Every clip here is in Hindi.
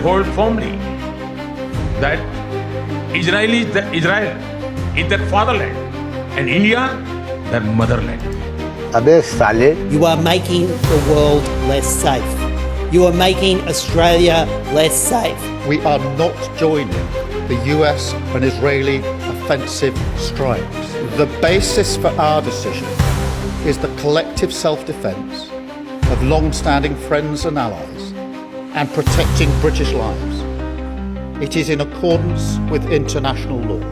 hold firmly that Israel is their fatherland and India their motherland. अबे साले, You are making the world less safe. You are making Australia less safe. We are not joining the US and Israeli offensive strikes. The basis for our decision is the collective self-defence of long-standing friends and allies and protecting British lives. It is in accordance with international law.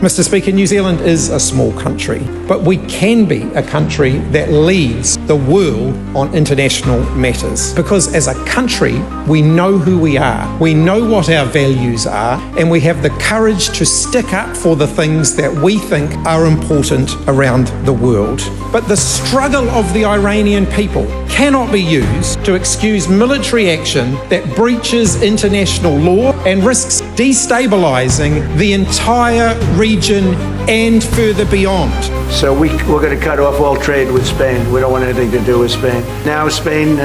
Mr. Speaker, New Zealand is a small country, but we can be a country that leads the world on international matters. Because as a country, we know who we are, we know what our values are, and we have the courage to stick up for the things that we think are important around the world. But the struggle of the Iranian people cannot be used to excuse military action that breaches international law and risks destabilising the entire region and further beyond. so we're going to cut off all trade with Spain. We don't want anything to do with Spain. Now Spain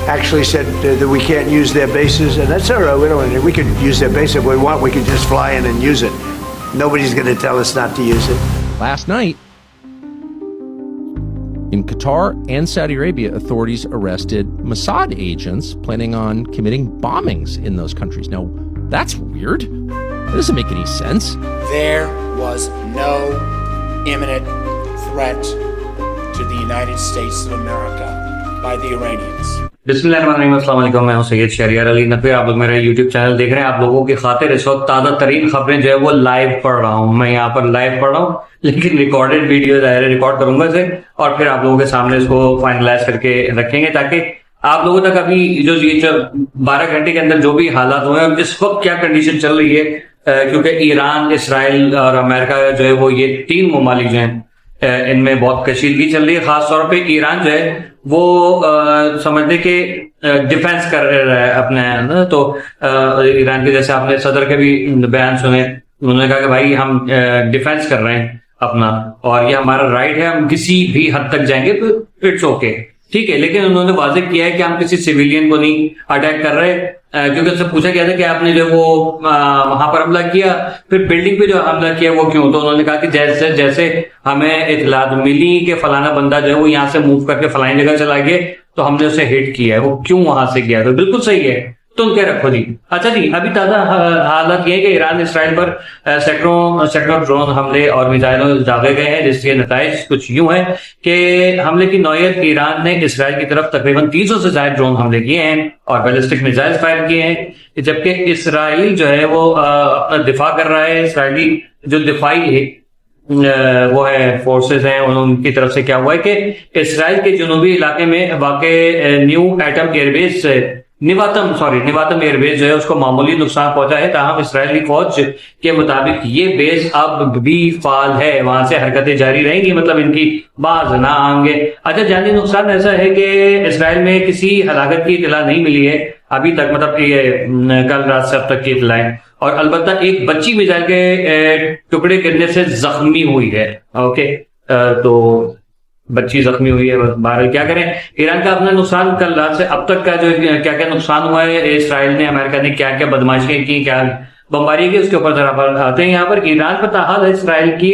actually said that we can't use their bases, and that's all right. We don't want we could use their base if we want. We could just fly in and use it. Nobody's going to tell us not to use it. Last night, in Qatar and Saudi Arabia, authorities arrested Mossad agents planning on committing bombings in those countries. Now, that's weird. That doesn't make any sense. There was no imminent threat to the United States of America by the Iranians. बिस्मिल्लाहिर्रहमानिर्रहीम, अस्सलाम वालेकुम। मैं हूं सैयद शहरियार अली नकवी। आप लोग मेरा यूट्यूब चैनल देख रहे हैं। आप लोगों की खातिर इस वक्त ताज़ा तरीन खबरें जो है वो लाइव पढ़ रहा हूं। मैं यहाँ पर लाइव पढ़ रहा हूं, लेकिन रिकॉर्डेड वीडियो रिकॉर्ड करूंगा इसे और फिर आप लोगों के सामने इसको फाइनलाइज करके रखेंगे, ताकि आप लोगों तक अभी जो 12 घंटे के अंदर जो भी हालात हुए हैं, इस वक्त क्या कंडीशन चल रही है, क्योंकि ईरान, इसराइल और अमेरिका जो है वो ये 3 ममालिक जो हैं इनमें बहुत कशीदगी चल रही है। खासतौर पे ईरान जो है वो समझने के डिफेंस कर रहा है अपने ना, तो ईरान के जैसे आपने सदर के भी बयान सुने, उन्होंने कहा कि भाई हम डिफेंस कर रहे हैं अपना और ये हमारा राइट है, हम किसी भी हद तक जाएंगे तो इट्स ओके, ठीक है। लेकिन उन्होंने वाज़ेह किया है कि हम किसी सिविलियन को नहीं अटैक कर रहे, क्योंकि उससे पूछा गया था कि आपने जो वो वहां पर हमला किया, फिर बिल्डिंग पे जो हमला किया वो क्यों, तो उन्होंने कहा कि जैसे हमें इत्तलात मिली कि फलाना बंदा जो है वो यहाँ से मूव करके फलानी जगह चला गया तो हमने उसे हिट किया है, वो क्यों वहां से गया, तो बिल्कुल सही है, तुम क्या रखो जी। अच्छा जी, अभी ताजा हालत ये है कि ईरान इसराइल पर सैकड़ों ड्रोन हमले और मिसाइलों दागे गए हैं, जिसके नताइज कुछ यूं है कि हमले की नौयत, ईरान ने इसराइल की तरफ तकरीबन 300 से ज्यादा ड्रोन हमले किए हैं और बैलिस्टिक मिसाइल फायर किए हैं, जबकि इसराइल जो है वो अपना दिफा कर रहा है। इसराइली जो दिफाई है वो है फोर्सेस हैं, उनकी तरफ से क्या हुआ है कि इसराइल के जुनूबी इलाके में वाक़े न्यू एटम एयरबेस से निवातम एयरबेस जो है उसको मामूली नुकसान पहुंचा है। ताहम इसराइली फौज के मुताबिक ये बेस अब भी फाल है, वहां से हरकतें जारी रहेंगी, मतलब इनकी बाज ना आएंगे। अच्छा, जानी नुकसान ऐसा है कि इसराइल में किसी हलाकत की इतला नहीं मिली है अभी तक, मतलब ये कल रात से अब तक की इतलाएं, और अलबत्ता एक बच्ची मिसाइल के टुकड़े गिरने से जख्मी हुई है। ओके, तो बच्ची जख्मी हुई है, बहरहाल क्या करें। ईरान का अपना नुकसान कल रात से अब तक का जो क्या क्या नुकसान हुआ है, इसराइल ने, अमेरिका ने क्या क्या बदमाशियां की, क्या बमबारी की, उसके ऊपर जरा आते हैं। यहाँ पर ईरान पर ताहाल इसराइल की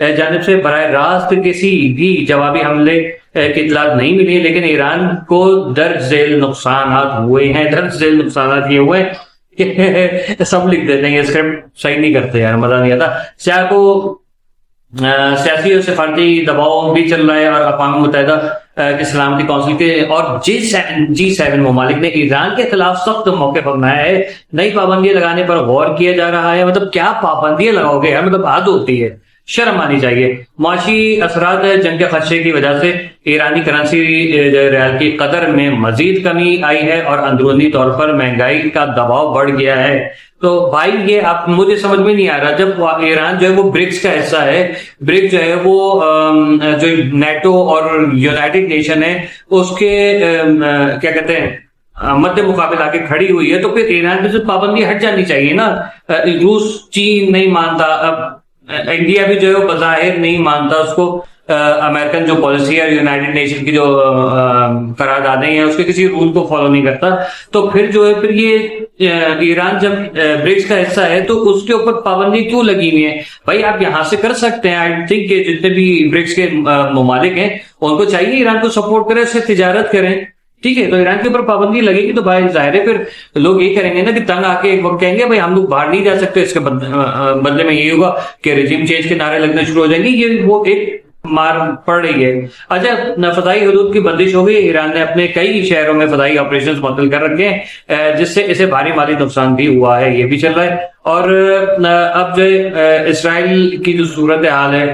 जानिब से बराह रास्त किसी भी जवाबी हमले की इतलात नहीं मिली, लेकिन ईरान को दर्ज झेल नुकसान हुए हैं, दर्ज झेल नुकसान ये हुए सब लिख देते हैं, स्क्रिप्ट सही नहीं करते यार, मजा नहीं आता। सियासी और सिफारती दबाव भी चल रहा है और अक़वाम मुत्तहिदा की सलामती कौंसिल के और G7 ममालिक ने ईरान के खिलाफ सख्त मौक़िफ़ अपनाया है। नई पाबंदियां लगाने पर गौर किया जा रहा है। मतलब क्या पाबंदियां लगाओगे यार, मतलब हद होती है, शर्म आनी चाहिए। माशी असरात जंग के खदशे की वजह से ईरानी करेंसी रियाल की कदर में मजीद कमी आई है और अंदरूनी तौर पर महंगाई का दबाव बढ़ गया है। तो भाई ये आप मुझे समझ में नहीं आ रहा, जब ईरान जो है वो ब्रिक्स का हिस्सा है, ब्रिक्स जो है वो जो नेटो और यूनाइटेड नेशन है उसके क्या कहते हैं मध्य मुकाबले आके खड़ी हुई है, तो फिर ईरान की जो पाबंदी हट जानी चाहिए ना। रूस, चीन नहीं मानता, अब इंडिया भी जो है वो बज़ाहिर नहीं मानता उसको, अमेरिकन जो पॉलिसी है, यूनाइटेड नेशन की जो करारदादें हैं, उसके किसी रूल को फॉलो नहीं करता, तो फिर जो है फिर ये ईरान जब ब्रिक्स का हिस्सा है तो उसके ऊपर पाबंदी क्यों लगी हुई है? भाई आप यहां से कर सकते हैं। आई थिंक जितने भी ब्रिक्स के ममालिक हैं उनको चाहिए ईरान को सपोर्ट करें, उससे तिजारत करें, ठीक है। तो ईरान के ऊपर पाबंदी लगेगी तो भाई जाहिर है फिर लोग ये करेंगे ना कि तंग आके एक वक्त कहेंगे भाई हम लोग बाहर नहीं जा सकते, इसके बदले में ये होगा कि रिजीम चेंज के नारे लगने शुरू हो जाएंगे। ये वो एक मार पड़ रही है। अच्छा, फदाई हदूद की बंदिश हो गई, ईरान ने अपने कई शहरों में फदाई ऑपरेशंस मुअत्तल कर रखे हैं, जिससे इसे भारी माली नुकसान भी हुआ है, ये भी चल रहा है। और अब जो इसराइल की जो सूरत हाल है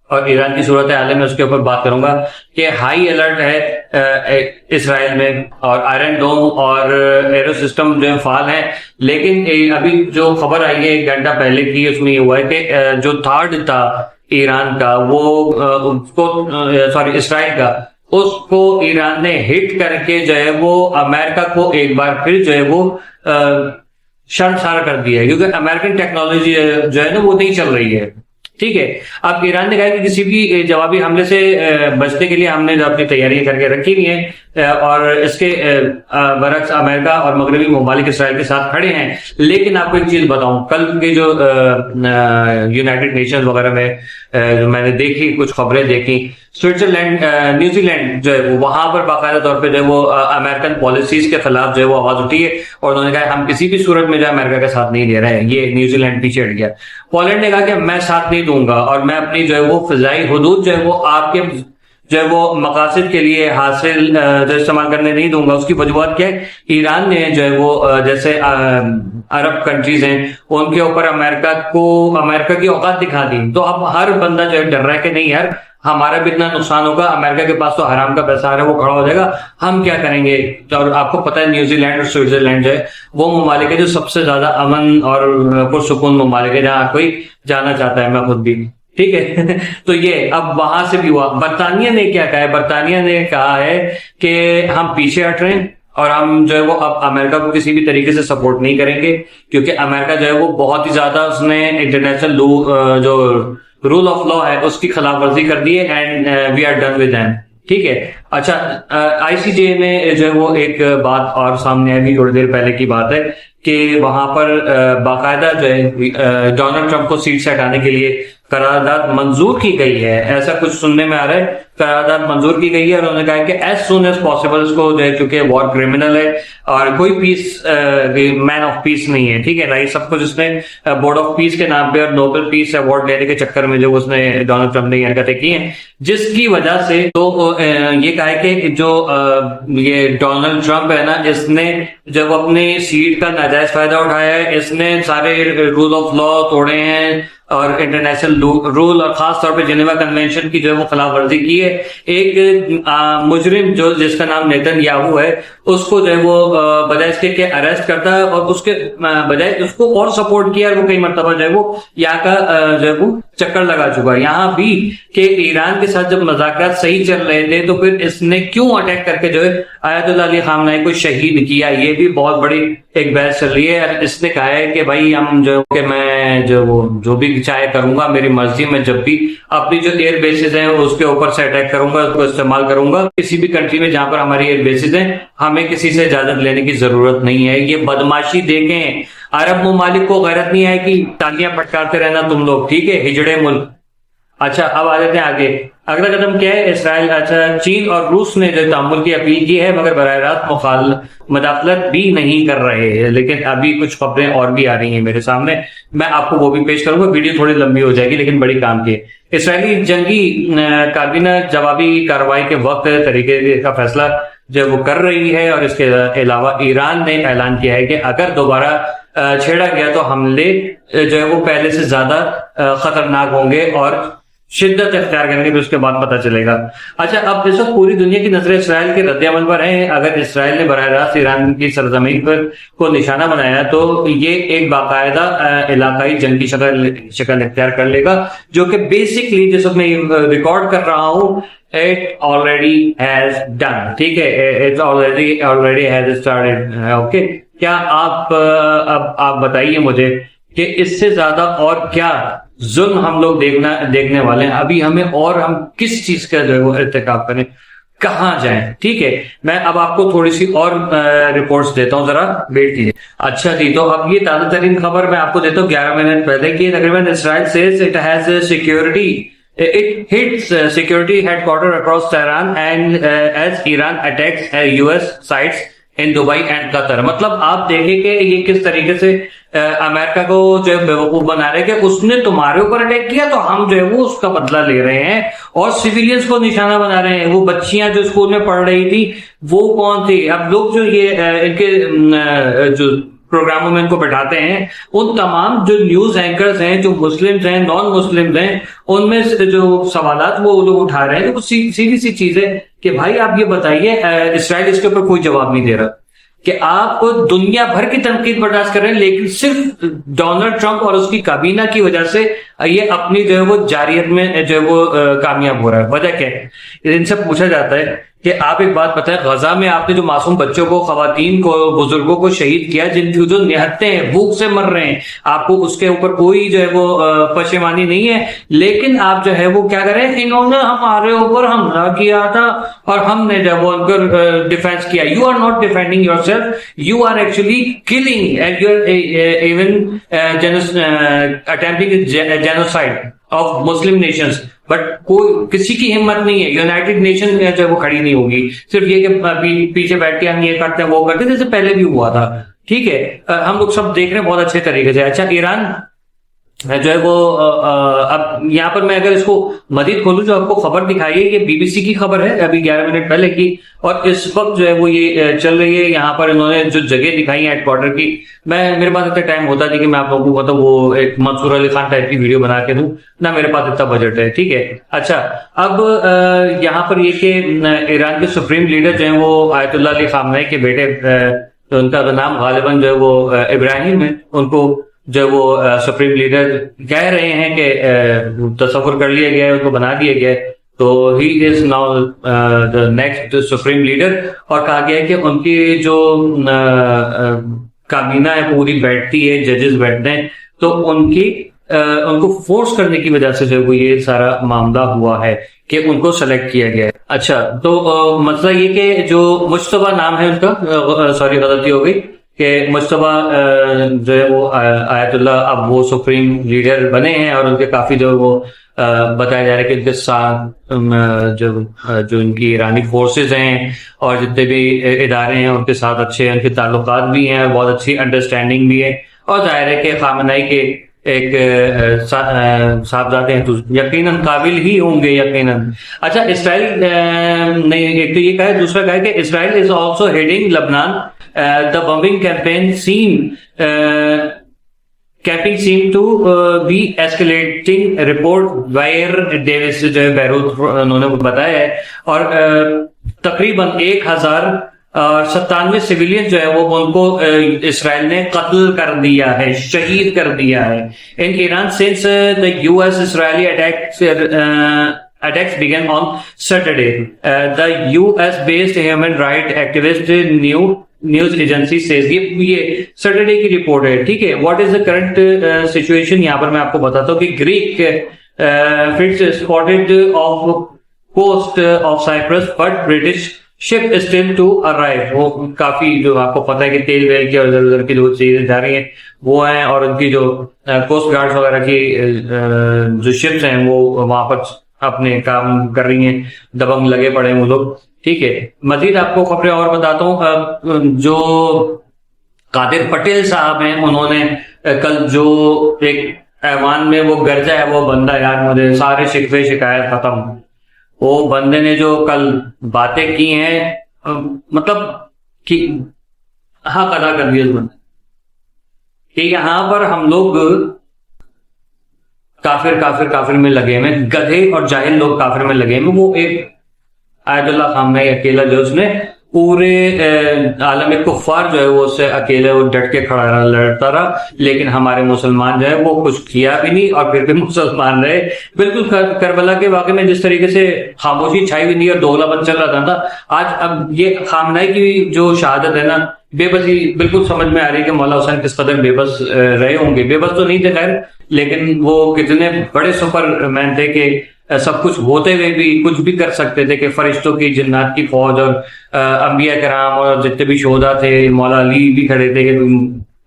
और ईरान की सूरत हाल है, मैं उसके ऊपर बात करूंगा कि हाई अलर्ट है इसराइल में, और आयरन डोम और एरो सिस्टम जो है फाल है। लेकिन अभी जो खबर आई है 1 घंटा पहले की, उसमें ये हुआ है कि जो थर्ड था ईरान का, वो उसको इसराइल का, उसको ईरान ने हिट करके जो है वो अमेरिका को एक बार फिर जो है वो शर्मसार कर दिया है, क्योंकि अमेरिकन टेक्नोलॉजी जो है ना वो नहीं चल रही है, ठीक है। अब ईरान ने कहा कि किसी भी जवाबी हमले से बचने के लिए हमने जो अपनी तैयारियां करके रखी हुई हैं, और इसके बरक्स अमेरिका और मगरबी ममालिक इसराइल के साथ खड़े हैं। लेकिन आपको एक चीज बताऊं, कल के जो यूनाइटेड नेशंस वगैरह में जो मैंने देखी, कुछ खबरें देखी, स्विट्जरलैंड, न्यूजीलैंड जो है वो वहां पर बाकायदा तौर पे जो है वो अमेरिकन पॉलिसीज के खिलाफ जो है वो आवाज उठी है, और उन्होंने कहा हम किसी भी सूरत में जो है अमेरिका का साथ नहीं दे रहे हैं। ये न्यूजीलैंड पीछे हट गया। पोलैंड ने कहा कि मैं साथ नहीं दूंगा और मैं अपनी जो है वो फिजाई हुदूद जो है वो आपके जो है वो मकासद के लिए हासिल जो इस्तेमाल करने नहीं दूंगा। उसकी वजूहत क्या है? ईरान ने जो है वो जैसे अरब कंट्रीज हैं उनके ऊपर अमेरिका की औकात दिखा दी। तो अब हर बंदा जो है डर रहा है कि नहीं यार हमारा भी इतना नुकसान होगा, अमेरिका के पास तो हराम का पैसा आ रहा है, वो खड़ा हो जाएगा, हम क्या करेंगे। और आपको पता है न्यूजीलैंड और स्विट्जरलैंड जो है वो ममालिक है जो सबसे ज्यादा अमन और पुरसुकून ममालिक है, जहां कोई जाना चाहता है, मैं खुद भी, ठीक है। तो ये अब वहां से भी हुआ। बरतानिया ने क्या कहा है? बरतानिया ने कहा है कि हम पीछे हट रहे हैं और हम जो है वो अब अमेरिका को किसी भी तरीके से सपोर्ट नहीं करेंगे, क्योंकि अमेरिका जो है वो बहुत ही ज्यादा उसने इंटरनेशनल जो रूल ऑफ लॉ है उसकी खिलाफ वर्जी कर दी है, and we are done with them, ठीक है। अच्छा, आईसीजे में जो है वो एक बात और सामने आई, थोड़ी देर पहले की बात है कि वहां पर बाकायदा जो है डोनाल्ड ट्रंप को सीट से हटाने के लिए करारदाद मंजूर की गई है, ऐसा कुछ सुनने में आ रहा है। करारदाद मंजूर की गई है और उन्होंने कहा कि एज सून एज पॉसिबल इसको जो है, क्योंकि वॉर क्रिमिनल है और कोई पीस मैन ऑफ पीस नहीं है, ठीक है ना। ये सब कुछ उसने बोर्ड ऑफ पीस के नाम पे और नोबेल पीस अवार्ड लेने के चक्कर में जो उसने डोनाल्ड ट्रंप ने हरकतें की हैं, जिसकी वजह से तो ये कहा है कि जो ये डोनाल्ड ट्रंप है ना, इसने जब अपनी सीट का नाजायज फायदा उठाया है, इसने सारे रूल ऑफ लॉ तोड़े हैं और इंटरनेशनल रूल और खास तौर पे जेनेवा कन्वेंशन की जो है वो खिलाफ वर्जी की है। एक मुजरिम जो जिसका नाम नेतन्याहू है, उसको जो है वो बजाय इसके के अरेस्ट करता है और उसके बजाय उसको और सपोर्ट किया, और वो कई मरतबा जो है वो यहाँ का जो है वो चक्कर लगा चुका है। यहाँ भी कि ईरान के साथ जब मज़ाकरात सही चल रहे थे तो फिर इसने क्यों अटैक करके जो है आयतुल्लाह अली खामनेई को शहीद किया, ये भी बहुत बड़ी एक बहस चल रही है। इसने कहा है कि भाई हम जो कि मैं जो भी चाहे करूंगा, मेरी मर्जी में जब भी अपनी जो एयर बेसिस हैं उसके ऊपर से अटैक करूंगा, उसको इस्तेमाल करूंगा किसी भी कंट्री में जहां पर हमारी एयर बेसिस हैं, हमें किसी से इजाजत लेने की जरूरत नहीं है। ये बदमाशी देखें, अरब ममालिक को गैरत नहीं है कि तालियां फटकारते रहना तुम लोग, ठीक है, हिजड़े मुल्क। अच्छा, अब आ जाते हैं आगे। अगला कदम क्या है? इसराइल, अच्छा, चीन और रूस ने जो तामुल की अपील की है, मगर बराह रास्त मुदाखलत भी नहीं कर रहे हैं। लेकिन अभी कुछ खबरें और भी आ रही हैं मेरे सामने, मैं आपको वो भी पेश करूंगा। वीडियो थोड़ी लंबी हो जाएगी लेकिन बड़ी काम की है। इसराइली जंगी काबीना जवाबी कार्रवाई के वक्त तरीके का फैसला जो वो कर रही है, और इसके अलावा ईरान ने ऐलान किया है कि अगर दोबारा छेड़ा गया तो हमले जो है वो पहले से ज्यादा खतरनाक होंगे और शिद्दत इख्तियार करेंगे, फिर उसके बाद पता चलेगा। अच्छा, अब इस वक्त पूरी दुनिया की नजरें इसराइल के रद्द-ए-अमल पर है। अगर इसराइल ने बराह रास्त ईरान की सरजमीन पर को निशाना बनाया तो ये एक बाकायदा इलाकाई जंग की शक्ल इख्तियार कर लेगा, जो कि बेसिकली जिस वक्त मैं रिकॉर्ड कर रहा हूं इट ऑलरेडी हैज डन, ठीक है, it already has started. Okay, क्या आप अब आप बताइए मुझे कि इससे ज्यादा और क्या जुल्म हम लोग देखने वाले हैं। अभी हमें और हम किस चीज का जो है वो इर्तिकाब करें, कहाँ जाएं? ठीक है, मैं अब आपको थोड़ी सी और रिपोर्ट्स देता हूं, जरा वेट कीजिए। अच्छा जी, तो अब ये ताजा तरीन खबर मैं आपको देता हूँ 11 मिनट पहले की। तकरीबन Israel says it has security, it hits security headquarters across Tehran and as Iran attacks US sites in Dubai and Qatar। मतलब आप देखें कि ये किस तरीके से अमेरिका को जो है बेवकूफ बना रहे हैं कि उसने तुम्हारे ऊपर अटैक किया तो हम जो है वो उसका बदला ले रहे हैं, और सिविलियंस को निशाना बना रहे हैं। वो बच्चियां जो स्कूल में पढ़ रही थी वो कौन थी? अब लोग जो ये इनके जो प्रोग्रामों में इनको बैठाते हैं, उन तमाम जो न्यूज एंकर्स हैं, जो मुस्लिम्स हैं, नॉन मुस्लिम्स हैं, उनमें से जो सवालात वो लोग उठा रहे हैं, तो सीधी सी चीज है कि भाई आप ये बताइए, इसराइल इसके ऊपर कोई जवाब नहीं दे रहा कि आप दुनिया भर की तनकीद बर्दाश्त कर रहे हैं, लेकिन सिर्फ डोनाल्ड ट्रंप और उसकी काबीना की वजह से ये अपनी जो है वो जारियत में जो है वो कामयाब हो रहा है। वजह क्या है? इनसे पूछा जाता है कि आप एक बात बताएं, गजा में आपने जो मासूम बच्चों को, खवातीन को, बुजुर्गों को शहीद किया, जिनकी जो निहत्ते हैं, भूख से मर रहे हैं, आपको उसके ऊपर कोई जो है वो पशेमानी नहीं है, लेकिन आप जो है वो क्या करें, इन्होंने हमारे ऊपर हमला किया था और हमने जो वो उनका डिफेंस किया। You are not defending yourself, you are actually killing and you are even attempting genocide of Muslim nations. But कोई किसी की हिम्मत नहीं है, यूनाइटेड नेशन में जो है वो खड़ी नहीं होगी। सिर्फ ये कि पीछे बैठ के हम ये करते हैं वो करते हैं, जैसे पहले भी हुआ था। ठीक है, हम लोग सब देख रहे हैं बहुत अच्छे तरीके से। अच्छा, ईरान जो है वो अब यहाँ पर मैं अगर इसको मजीद खोलूं, जो आपको खबर दिखाई है, ये बीबीसी की खबर है अभी 11 मिनट पहले की, और इस वक्त जो है वो ये चल रही है। यहाँ पर इन्होंने जो जगह दिखाई है हेडक्वार्टर की, मेरे पास इतना टाइम होता नहीं कि मैं आप लोगों को मतलब वो एक मंसूर अली खान टाइप की वीडियो बना के दूं ना, मेरे पास इतना बजट है। ठीक है, अच्छा, अब यहाँ पर ये कि ईरान के सुप्रीम लीडर जो है वो आयतुल्ला अली खामनेई के बेटे, तो उनका नाम गालिबन जो है वो इब्राहिम है, उनको जो वो सुप्रीम लीडर कह रहे हैं कि तस्वुर कर लिया गया है, उनको बना दिया गया है, तो he is now the next supreme leader. और कहा गया है कि उनकी जो काबीना है पूरी बैठती है, जजेस बैठते हैं, तो उनको फोर्स करने की वजह से जो वो ये सारा मामला हुआ है कि उनको सेलेक्ट किया गया है। अच्छा, तो मसला ये कि जो मुश्तबा नाम है उनका, सॉरी गलती हो गई, कि मुश्तबा जो है वो आयतुल्ला अब वो सुप्रीम लीडर बने हैं, और उनके काफी जो वो बताया जा रहा है कि उनके साथ जो इनकी ईरानी फोर्सेस हैं और जितने भी इदारे हैं उनके साथ अच्छे उनके ताल्लुकात भी हैं, बहुत अच्छी अंडरस्टैंडिंग भी है, और जाहिर है कि खामनेई के एक साहबजादे हैं तो यकीनन काबिल ही होंगे, यकीनन। अच्छा, इसराइल ने एक तो ये कहा है, दूसरा कहा है कि Israel is also heading Lebanon the bombing campaign seem to be escalating report wire Davis जो है बैरूत उन्होंने बताया है, और तकरीबन 1097 सिविलियन जो है वो उनको इसराइल ने कत्ल कर दिया है, शहीद कर दिया है। In Iran since the US Israeli attacks began on Saturday. The US based human rights activist news agency says, ये सैटरडे की रिपोर्ट है। ठीक है, what is the current situation, यहाँ पर मैं आपको बताता हूँ कि Greek fleets spotted off coast of Cyprus but British ship still to arrive. वो काफी जो आपको पता है कि तेल वेल की और इधर उधर की जो चीजें जा रही हैं वो हैं, और उनकी जो कोस्ट गार्ड वगैरह की जो शिप्स हैं वो वहां पर अपने काम कर रही हैं, दबंग लगे पड़े हैं वो लोग। ठीक है, मजीद आपको खबरें और बताता हूँ। जो कादिर पटेल साहब हैं, उन्होंने कल जो एक ऐवान में वो गर्जा है, वो बंदा, यार मुझे सारे शिकवे शिकायत खत्म, वो बंदे ने जो कल बातें की हैं, मतलब कि हाँ अदा कर दिया उस बंदे कि यहाँ पर हम लोग काफिर में लगे हुए, गधे और जाहिल लोग काफिर में लगे हुए। वो एक आयतुल्ला खामनेई अकेला जो उसने पूरे आलम कुफ्फार जो है वो उससे अकेले वो डट के खड़ा लड़ता रहा, लेकिन हमारे मुसलमान जो है वो कुछ किया भी नहीं और फिर भी मुसलमान रहे। बिल्कुल करबला के वाक़े में जिस तरीके से खामोशी छाई हुई नहीं और दोगलापन चल रहा था, आज अब ये खामनेई की जो शहादत है ना, बेबसी बिल्कुल समझ में आ रही है कि मौला हुसैन किस कदर बेबस रहे होंगे। बेबस तो नहीं थे खैर, लेकिन वो कितने बड़े सुपरमैन थे कि सब कुछ होते हुए भी कुछ भी कर सकते थे कि फरिश्तों की, जिन्नात की फौज और अंबिया कराम और जितने भी शोधा थे, मौला अली भी खड़े थे कि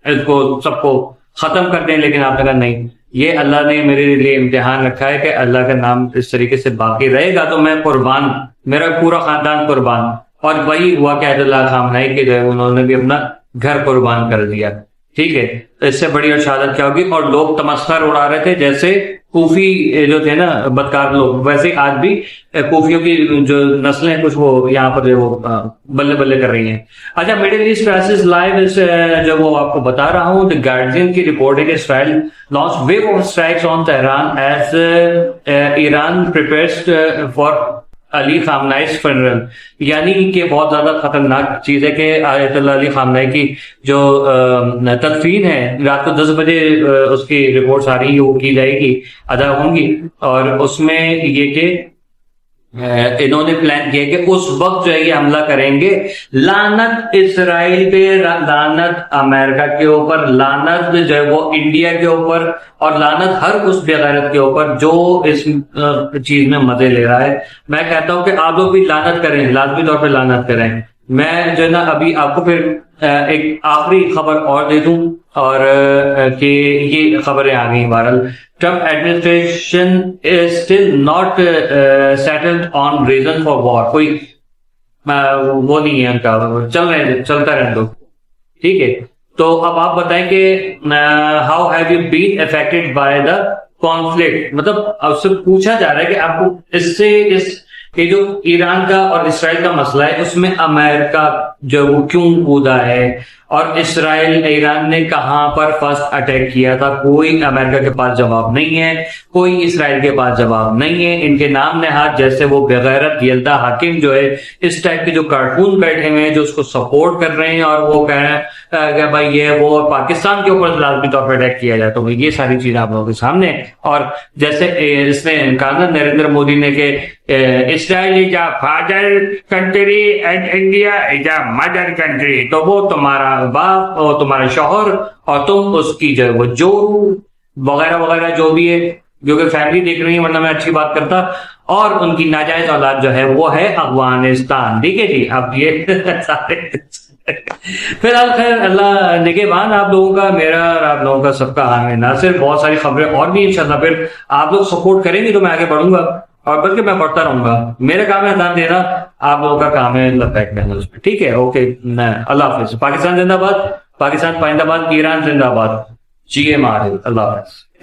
इसको सबको खत्म कर दें, लेकिन आपने कहा नहीं, ये अल्लाह ने मेरे लिए इम्तिहान रखा है कि अल्लाह का नाम इस तरीके से बाकी रहेगा तो मैं कुर्बान, मेरा पूरा खानदान कुर्बान। और वही हुआ कि अयतुल्लाह खामनाई के जो है उन्होंने भी अपना घर कुर्बान कर दिया। ठीक है, तो इससे बड़ी और शहादत क्या होगी। और लोग तमस्खर उड़ा रहे थे, जैसे कूफी जो थे ना बदकार लोग, वैसे आज भी कूफियों की जो नस्लें कुछ वो यहाँ पर वो बल्ले बल्ले कर रही हैं। अच्छा, मिडिल ईस्ट क्राइसिस लाइव इस जो वो आपको बता रहा हूँ, द गार्जियन की रिपोर्ट है कि Israel launch wave of strikes on Tehran as Iran prepares for Ali Khamenei's funeral. यानी कि बहुत ज्यादा खतरनाक चीज है कि आयतुल्लाह अली खामनाई की जो तदफीन है रात को 10 बजे उसकी रिपोर्ट्स आ रही है, वो की जाएगी, अदा होंगी। और उसमें ये कि इन्होंने प्लान किया कि उस वक्त जो है ये हमला करेंगे। लानत इसराइल पे, लानत अमेरिका के ऊपर, लानत जो है वो इंडिया के ऊपर, और लानत हर उस बेगैरत के ऊपर जो इस चीज में मजे ले रहा है। मैं कहता हूं कि आप लोग भी लानत करें, लाजमी तौर पे लानत करें। मैं जो है ना अभी आपको फिर एक आखिरी खबर और दे दूं, और कि ये खबरें आ गई बहरहाल। Trump administration is still not settled on reason for war. कोई वो नहीं है उनका, चलता रहने दो, ठीक है। तो अब आप बताएं कि how have you been affected by the conflict. मतलब आपसे पूछा जा रहा है कि आपको इससे ये जो ईरान का और इसराइल का मसला है उसमें अमेरिका जो वो क्यों कूदा है, और इसराइल ईरान ने कहां पर फर्स्ट अटैक किया था। कोई अमेरिका के पास जवाब नहीं है, कोई इसराइल के पास जवाब नहीं है। इनके नाम नेहाद जैसे वो बेगैरत यल्दा हाकिम जो है, इस टाइप के जो कार्टून बैठे हुए हैं जो उसको सपोर्ट कर रहे हैं, और वो कह रहे हैं कि भाई ये वो पाकिस्तान के ऊपर लाजमी तौर पर अटैक किया जाए। तो ये सारी चीजें आप लोगों के सामने है। और जैसे इसने कहा नरेंद्र मोदी ने कि Israel is a father country and India is a mother country. तो वो तुम्हारा बाप और तुम्हारा शौहर और तुम उसकी जो है वो जोरू वगैरह वगैरह जो भी है, जो कि फैमिली देख रही है, वरना मैं अच्छी बात करता। और उनकी नाजायज औलाद जो है वो है अफगानिस्तान। ठीक है जी, अब ये सारे फिलहाल खैर अल्लाह निगहबान आप लोगों का, मेरा और आप लोगों का सबका हामिद नासिर। बहुत सारी खबरें और भी इंशाल्लाह फिर आप लोग सपोर्ट करेंगे तो मैं आगे बढ़ूंगा, और बल्कि मैं पढ़ता रहूंगा। मेरा काम है अजान देना, आप लोगों का काम है लबैक कहना उसमें। ठीक है, ओके, अल्लाह हाफिज। पाकिस्तान जिंदाबाद, पाकिस्तान पाइंदाबाद, ईरान जिंदाबाद, GM अल्लाह हाफिज।